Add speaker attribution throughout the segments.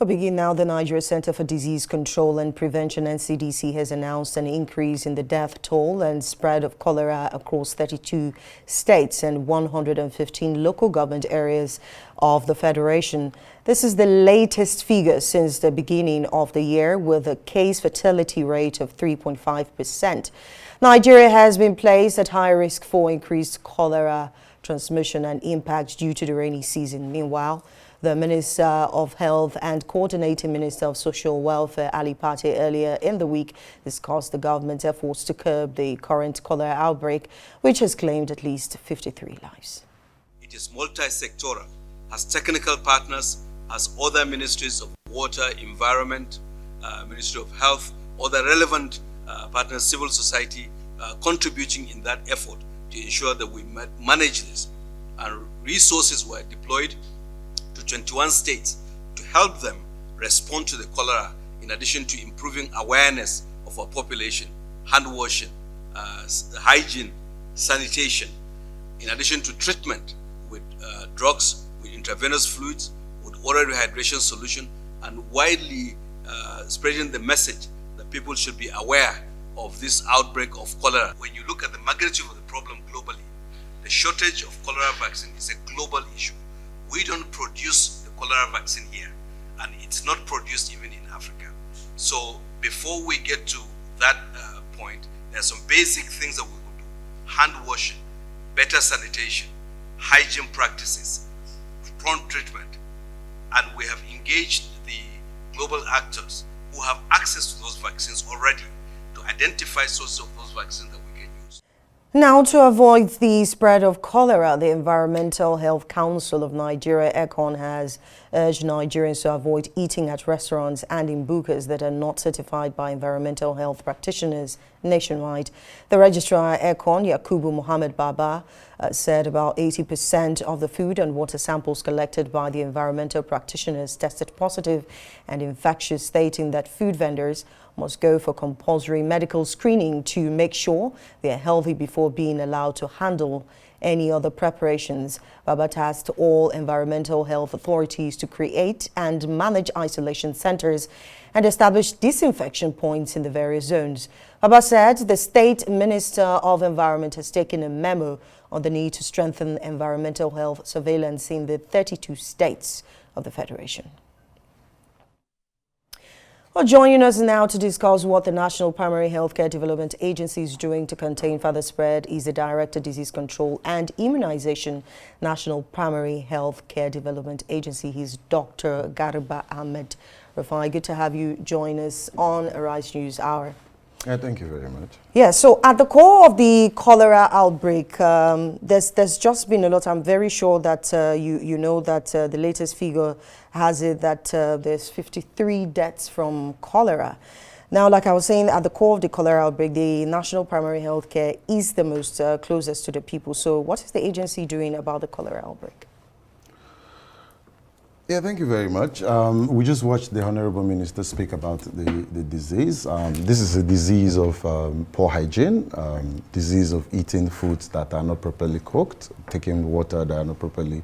Speaker 1: We'll begin now. The Nigeria Center for Disease Control and Prevention (NCDC) has announced an increase in the death toll and spread of cholera across 32 states and 115 local government areas of the Federation. This is the latest figure since the beginning of the year, with a case fatality rate of 3.5%. Nigeria has been placed at high risk for increased cholera transmission and impact due to the rainy season. Meanwhile, the Minister of Health and Coordinating Minister of Social Welfare, Ali Pate, earlier in the week discussed the government's efforts to curb the current cholera outbreak, which has claimed at least 53 lives.
Speaker 2: It is multi-sectoral, has technical partners, has other ministries of water, environment, Ministry of Health, other relevant partners, civil society, contributing in that effort to ensure that we manage this. And resources were deployed to 21 states to help them respond to the cholera, in addition to improving awareness of our population, hand washing, hygiene, sanitation, in addition to treatment with drugs, with intravenous fluids, with oral rehydration solution, and widely spreading the message that people should be aware of this outbreak of cholera. When you look at the magnitude of the problem globally, the shortage of cholera vaccine is a global issue. We don't produce the cholera vaccine here, and it's not produced even in Africa. So before we get to that point, there are some basic things that we could do. Hand washing, better sanitation, hygiene practices, prompt treatment. And we have engaged the global actors who have access to those vaccines already to identify sources of those vaccines that we can use.
Speaker 1: Now, to avoid the spread of cholera, the Environmental Health Council of Nigeria, ECON, has urged Nigerians to avoid eating at restaurants and in bukas that are not certified by environmental health practitioners nationwide. The registrar ECON, Yakubu Muhammad Baba, said about 80% of the food and water samples collected by the environmental practitioners tested positive and infectious, stating that food vendors must go for compulsory medical screening to make sure they are healthy before being allowed to handle any other preparations. Baba tasked all environmental health authorities to create and manage isolation centers and establish disinfection points in the various zones. Baba said the State Minister of Environment has taken a memo on the need to strengthen environmental health surveillance in the 32 states of the Federation. Well, joining us now to discuss what the National Primary Healthcare Development Agency is doing to contain further spread is the Director, Disease Control and Immunization, National Primary Healthcare Development Agency. He's Dr. Garba Ahmed. Rufai, good to have you join us on Arise News Hour.
Speaker 3: Yeah, thank you very much.
Speaker 1: Yeah, so at the core of the cholera outbreak, there's just been a lot. I'm very sure that you know that the latest figure has it that there's 53 deaths from cholera. Now, like I was saying, at the core of the cholera outbreak, the National Primary Healthcare is the most closest to the people. So what is the agency doing about the cholera outbreak?
Speaker 3: Yeah, thank you very much. We just watched the Honorable Minister speak about the disease. This is a disease of poor hygiene, disease of eating foods that are not properly cooked, taking water that are not properly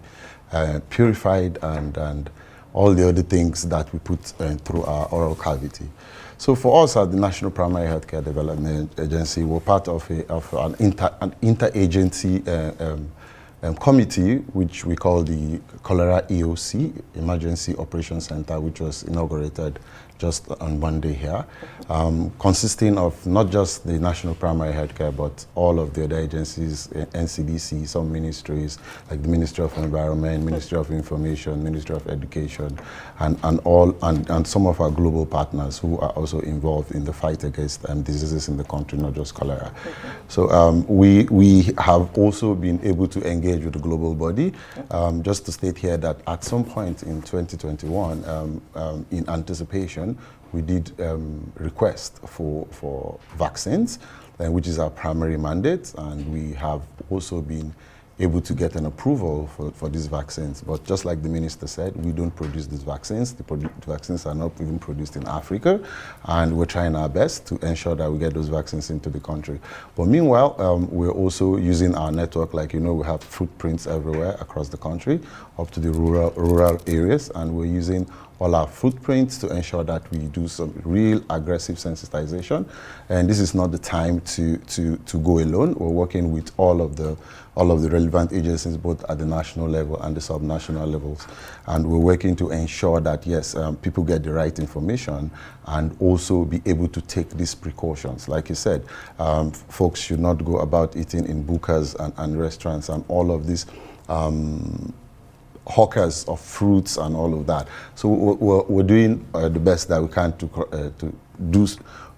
Speaker 3: purified, and all the other things that we put through our oral cavity. So for us at the National Primary Healthcare Development Agency, we're part of an interagency committee, which we call the Cholera EOC, Emergency Operations Center, which was inaugurated just on Monday here, consisting of not just the National Primary Healthcare, but all of the other agencies, NCDC, some ministries, like the Ministry of Environment, Ministry of Information, Ministry of Education, and some of our global partners who are also involved in the fight against diseases in the country, not just cholera. So we have also been able to engage with the global body. Just to state here that at some point in 2021, in anticipation, we did request for vaccines, which is our primary mandate, and we have also been able to get an approval for these vaccines. But just like the minister said, we don't produce these vaccines. The vaccines are not even produced in Africa, and we're trying our best to ensure that we get those vaccines into the country. But meanwhile, we're also using our network. Like, you know, we have footprints everywhere across the country, up to the rural areas, and we're using all our footprints to ensure that we do some real aggressive sensitization. And this is not the time to go alone. We're working with all of the relevant agencies, both at the national level and the subnational levels. And we're working to ensure that, yes, people get the right information and also be able to take these precautions. Like you said, folks should not go about eating in bukas and restaurants and all of these hawkers of fruits and all of that. So we're doing the best that we can to do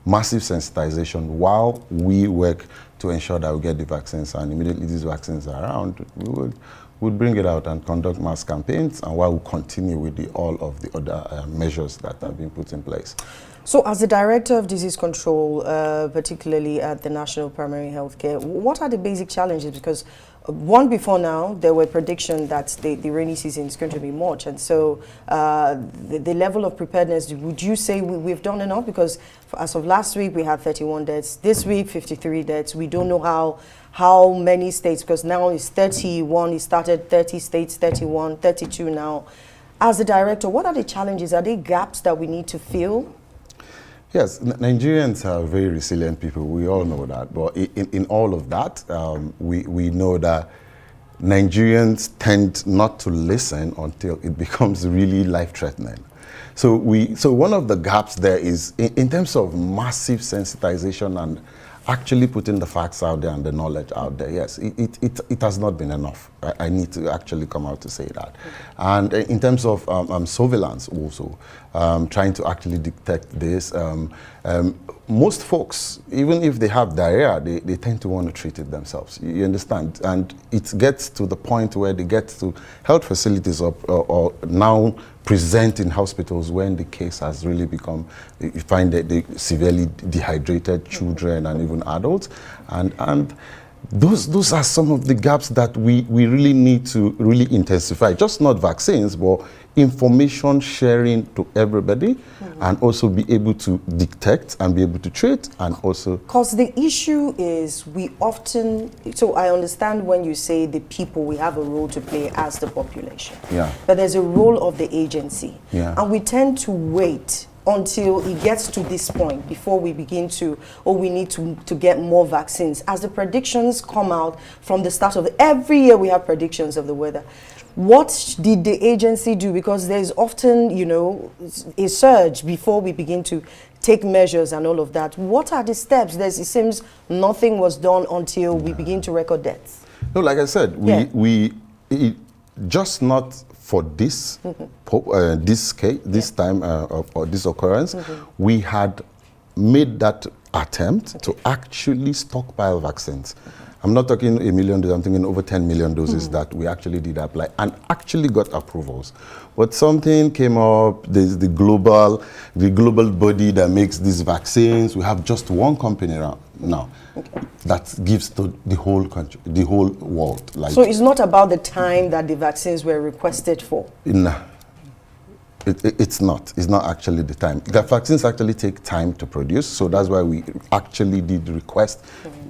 Speaker 3: massive sensitization while we work to ensure that we get the vaccines, and immediately these vaccines are around, we would bring it out and conduct mass campaigns, and while we continue with all of the other measures that have been put in place.
Speaker 1: So as the Director of Disease Control, particularly at the National Primary Healthcare, what are the basic challenges? Because one before now, there were predictions that the rainy season is going to be much. And so the level of preparedness, would you say we've done enough? Because as of last week, we had 31 deaths. This week, 53 deaths. We don't know how many states, because now it's 31, it started 30 states, 31, 32 now. As the Director, what are the challenges? Are there gaps that we need to fill?
Speaker 3: Yes, Nigerians are very resilient people. We all know that. But in all of that, we know that Nigerians tend not to listen until it becomes really life-threatening. So one of the gaps there is in terms of massive sensitization and actually putting the facts out there and the knowledge out there. Yes, it has not been enough. I need to actually come out to say that. And in terms of surveillance also, trying to actually detect this, most folks, even if they have diarrhea, they tend to want to treat it themselves. You understand? And it gets to the point where they get to health facilities or now present in hospitals when the case has really become, you find that they severely dehydrated children and even adults. And those are some of the gaps that we really need to really intensify. Just not vaccines, but information sharing to everybody, and also be able to detect and be able to treat, and also...
Speaker 1: Because the issue is we often... So I understand when you say the people, we have a role to play as the population.
Speaker 3: Yeah.
Speaker 1: But there's a role of the agency.
Speaker 3: Yeah.
Speaker 1: And we tend to wait until it gets to this point before we begin to, we need to get more vaccines. As the predictions come out from the start of every year, we have predictions of the weather. What did the agency do? Because there's often, a surge before we begin to take measures and all of that. What are the steps? It seems nothing was done until we begin to record deaths.
Speaker 3: No, like I said, we just not for this this time or this occurrence, we had made that attempt to actually stockpile vaccines. I'm not talking 1 million doses, I'm thinking over 10 million doses that we actually did apply and actually got approvals. But something came up, there's the global body that makes these vaccines. We have just one company now that gives to the whole country, the whole world.
Speaker 1: So it's not about the time that the vaccines were requested for?
Speaker 3: No. It's not actually the time. The vaccines actually take time to produce, so that's why we actually did request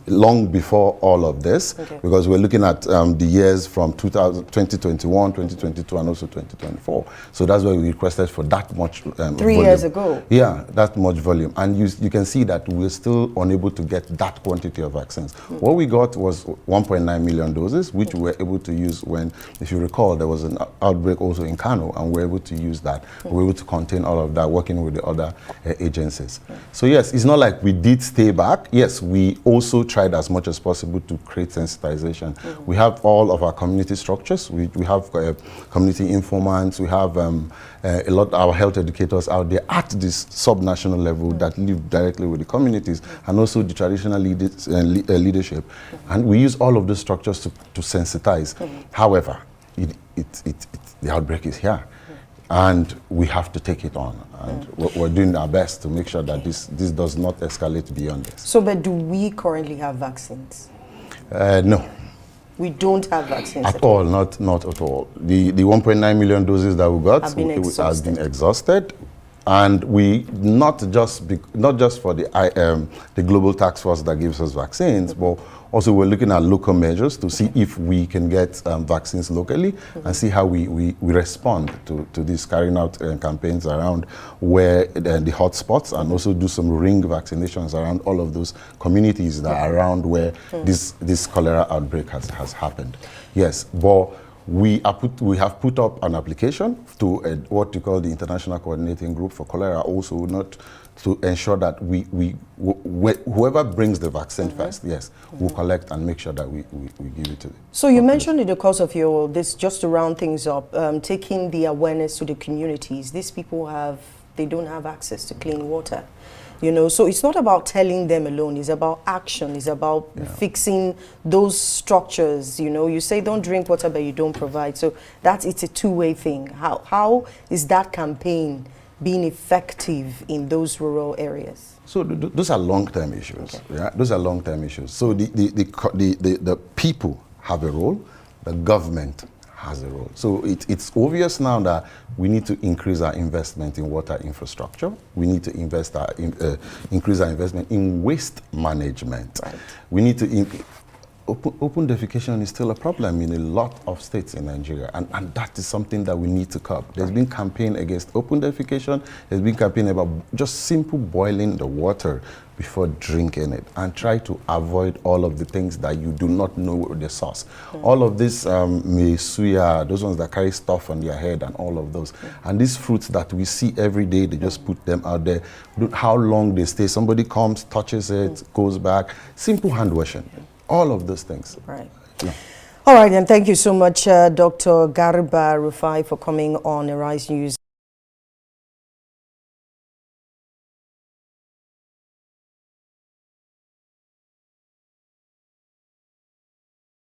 Speaker 3: long before all of this, because we're looking at the years from 2021, 2022, and also 2024. So that's why we requested for that much 3
Speaker 1: volume. Years ago.
Speaker 3: Yeah, that much volume. And you can see that we're still unable to get that quantity of vaccines. What we got was 1.9 million doses, which we were able to use when, if you recall, there was an outbreak also in Kano, and we were able to use that. We were able to contain all of that, working with the other agencies. So yes, it's not like we did stay back. Yes, we also tried as much as possible to create sensitization. We have all of our community structures. We have community informants. We have a lot of our health educators out there at this sub-national level that live directly with the communities, and also the traditional leadership. And we use all of those structures to sensitize. However, the outbreak is here. And we have to take it on. And we're doing our best to make sure that this does not escalate beyond this.
Speaker 1: So, but do we currently have vaccines?
Speaker 3: No.
Speaker 1: We don't have vaccines
Speaker 3: at all. Not at all. The 1.9 million doses that we got has been exhausted. And we not just for the global task force that gives us vaccines, but also we're looking at local measures to see if we can get vaccines locally and see how we respond to this, carrying out campaigns around where the hotspots, and also do some ring vaccinations around all of those communities that are around where this cholera outbreak has happened. Yes, but we have put up an application to what you call the International Coordinating Group for Cholera, also not to ensure that whoever brings the vaccine first, yes, we'll collect and make sure that we give it to them.
Speaker 1: So you mentioned in the course of this, just to round things up, taking the awareness to the communities. These people they don't have access to clean water. You know, so it's not about telling them alone, it's about action, it's about fixing those structures. You know, you say don't drink water, but you don't provide. So it's a two-way thing. How is that campaign being effective in those rural areas?
Speaker 3: So those are long-term issues. Okay. Yeah, those are long-term issues. So the people have a role, the government has a role. So it's obvious now that we need to increase our investment in water infrastructure. We need to increase our investment in waste management. Right. We need to open defecation is still a problem in a lot of states in Nigeria, and that is something that we need to curb. There's been campaign against open defecation. There's been campaign about just simple boiling the water before drinking it, and try to avoid all of the things that you do not know the source. All of this suya, those ones that carry stuff on their head, and all of those. And these fruits that we see every day, they just put them out there. How long they stay, somebody comes, touches it, goes back. Simple hand washing. All of those things.
Speaker 1: Right. Yeah. All right, and thank you so much, Dr. Garba Rufai, for coming on Arise News.